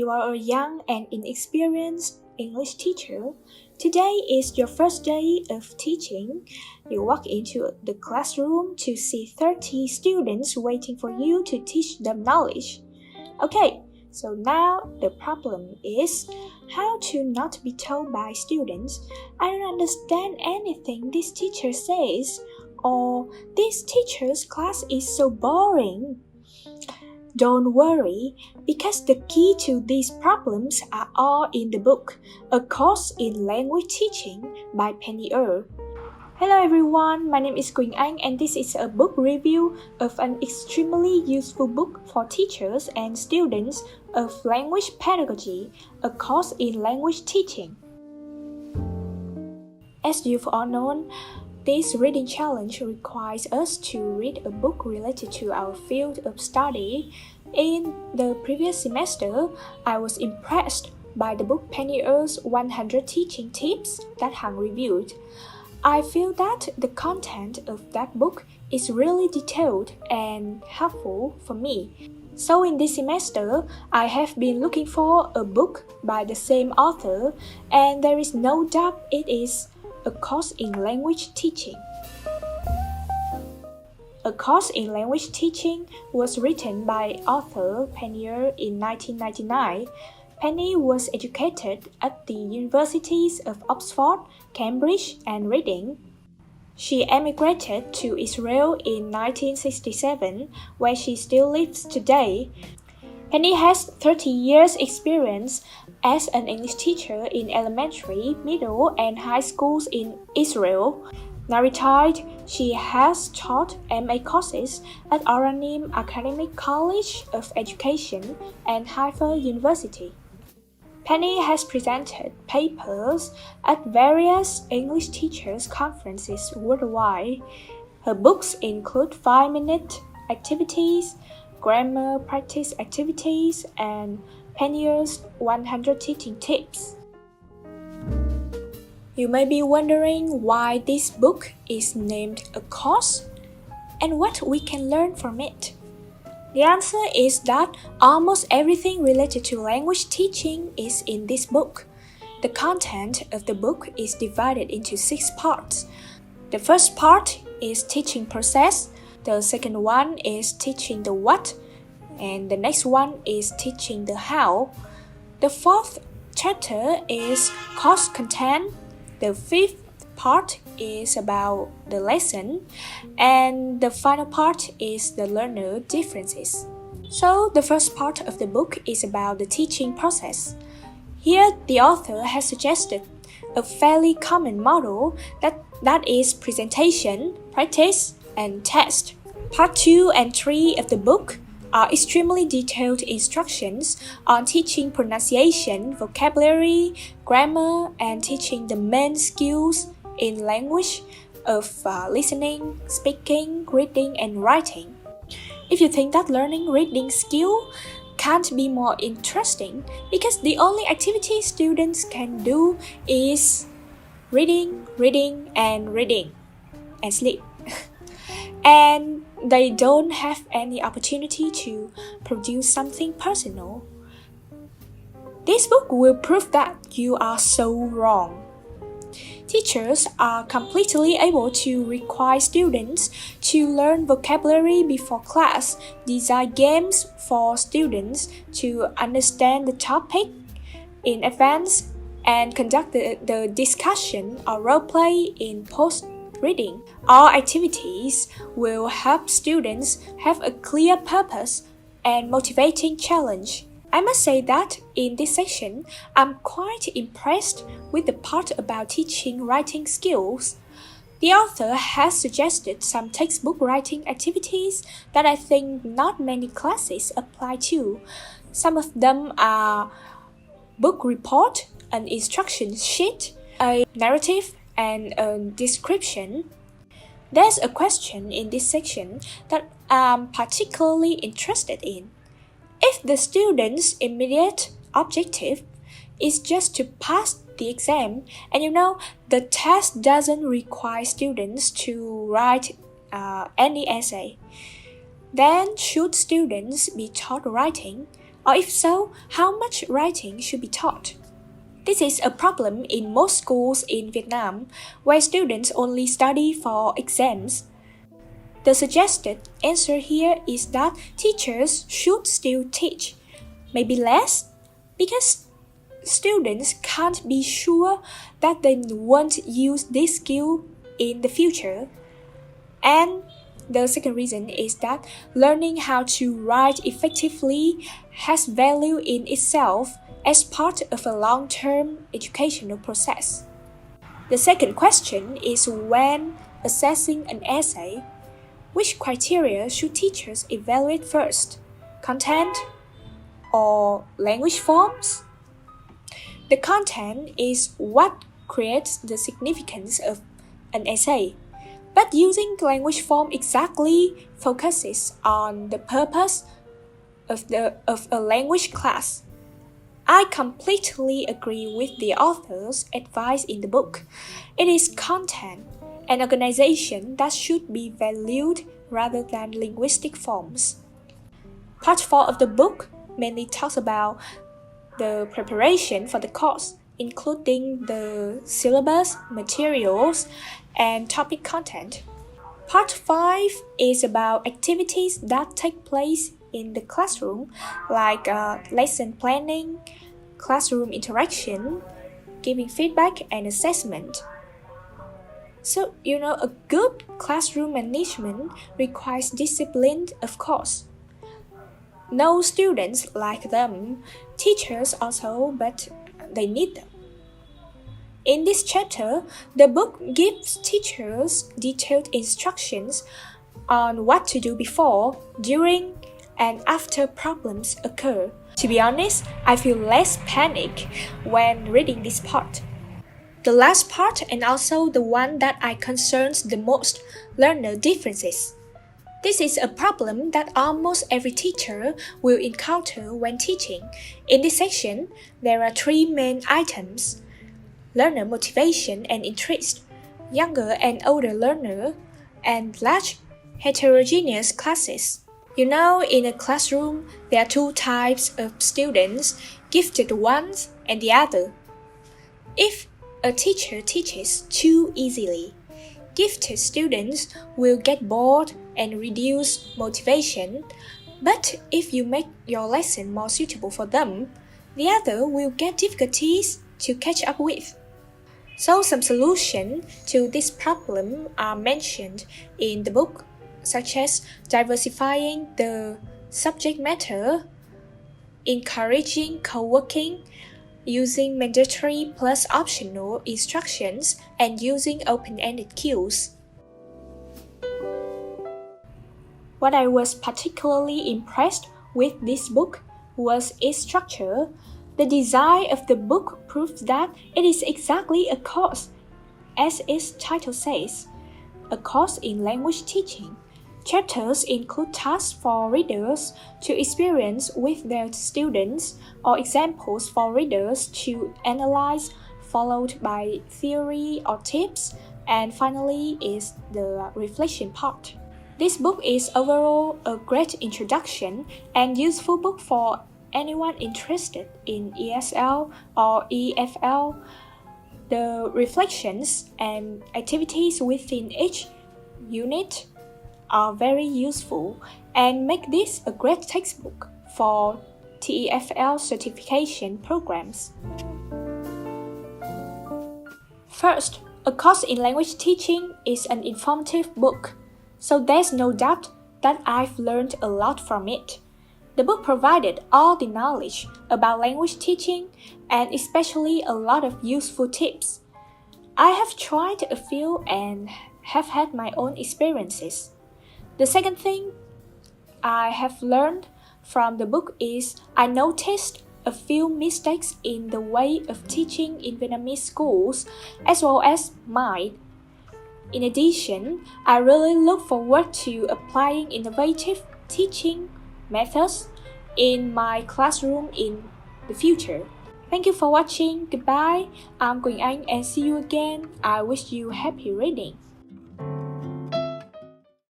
you are a young and inexperienced English teacher. Today is your first day of teaching. You walk into the classroom to see 30 students waiting for you to teach them knowledge. Okay, so now the problem is how to not be told by students, "I don't understand anything this teacher says," or "this teacher's class is so boring." Don't worry, because the key to these problems are all in the book, A Course in Language Teaching by Penny Er. Hello everyone, my name is Quỳnh Anh and this is a book review of an extremely useful book for teachers and students of language pedagogy, A Course in Language Teaching. As you've all known, this reading challenge requires us to read a book related to our field of study. In the previous semester, I was impressed by the book Penny Er's 100 Teaching Tips that Hằng reviewed. I feel that the content of that book is really detailed and helpful for me. So in this semester, I have been looking for a book by the same author, and there is no doubt it is A Course in Language Teaching. A Course in Language Teaching was written by author Penny Er in 1999. Penny was educated at the universities of Oxford, Cambridge, and Reading. She emigrated to Israel in 1967, where she still lives today. Penny has 30 years experience as an English teacher in elementary, middle, and high schools in Israel. Now retired, she has taught MA courses at Oranim Academic College of Education and Haifa University. Penny has presented papers at various English teachers' conferences worldwide. Her books include 5-minute activities, grammar practice activities, and Penny Er's 100 Teaching Tips. You may be wondering why this book is named A Course and what we can learn from it. The answer is that almost everything related to language teaching is in this book. The content of the book is divided into 6 parts. The first part is teaching process, the second one is teaching the what, and the next one is teaching the how. The fourth chapter is course content, the fifth part is about the lesson, and the final part is the learner differences. So the first part of the book is about the teaching process. Here the author has suggested a fairly common model that is presentation, practice, and test. Part 2 and 3 of the book are extremely detailed instructions on teaching pronunciation, vocabulary, grammar, and teaching the main skills in language of listening, speaking, reading, and writing. If you think that learning reading skill can't be more interesting, because the only activity students can do is reading, and sleep. And they don't have any opportunity to produce something personal. This book will prove that you are so wrong. Teachers are completely able to require students to learn vocabulary before class, design games for students to understand the topic in advance, and conduct the discussion or role play in post-reading. All activities will help students have a clear purpose and motivating challenge. I must say that in this section, I'm quite impressed with the part about teaching writing skills. The author has suggested some textbook writing activities that I think not many classes apply to. Some of them are book report, an instruction sheet, a narrative, and a description. There's a question in this section that I'm particularly interested in. If the student's immediate objective is just to pass the exam, and the test doesn't require students to write any essay, then should students be taught writing, Or if so, how much writing should be taught? This is a problem in most schools in Vietnam, where students only study for exams. The suggested answer here is that teachers should still teach, maybe less, because students can't be sure that they won't use this skill in the future. And the second reason is that learning how to write effectively has value in itself as part of a long-term educational process. The second question is, when assessing an essay, which criteria should teachers evaluate first? Content or language forms? The content is what creates the significance of an essay, but using language form exactly focuses on the purpose of a language class. I completely agree with the author's advice in the book. It is content and organization that should be valued rather than linguistic forms. Part 4 of the book mainly talks about the preparation for the course, including the syllabus, materials, and topic content. Part 5 is about activities that take place in the classroom, like lesson planning, classroom interaction, giving feedback, and assessment. So, a good classroom management requires discipline, of course. No students like them, teachers also, but they need them. In this chapter, the book gives teachers detailed instructions on what to do before, during, and after problems occur. To be honest, I feel less panic when reading this part. The last part, and also the one that I concerns the most, learner differences. This is a problem that almost every teacher will encounter when teaching. In this section, there are 3 main items: learner motivation and interest, younger and older learner, and large heterogeneous classes. In a classroom, there are 2 types of students, gifted ones and the other. If a teacher teaches too easily, gifted students will get bored and reduce motivation, but if you make your lesson more suitable for them, the other will get difficulties to catch up with. So some solutions to this problem are mentioned in the book, such as diversifying the subject matter, encouraging co-working, using mandatory plus optional instructions, and using open-ended cues. What I was particularly impressed with this book was its structure. The design of the book proves that it is exactly a course, as its title says, a course in language teaching. Chapters include tasks for readers to experience with their students or examples for readers to analyze, followed by theory or tips, and finally is the reflection part. This book is overall a great introduction and useful book for anyone interested in ESL or EFL. The reflections and activities within each unit are very useful and make this a great textbook for TEFL certification programs. First, A Course in Language Teaching is an informative book, so there's no doubt that I've learned a lot from it. The book provided all the knowledge about language teaching and especially a lot of useful tips. I have tried a few and have had my own experiences. The second thing I have learned from the book is I noticed a few mistakes in the way of teaching in Vietnamese schools as well as mine. In addition, I really look forward to applying innovative teaching methods in my classroom in the future. Thank you for watching. Goodbye. I'm Quỳnh Anh and see you again. I wish you happy reading.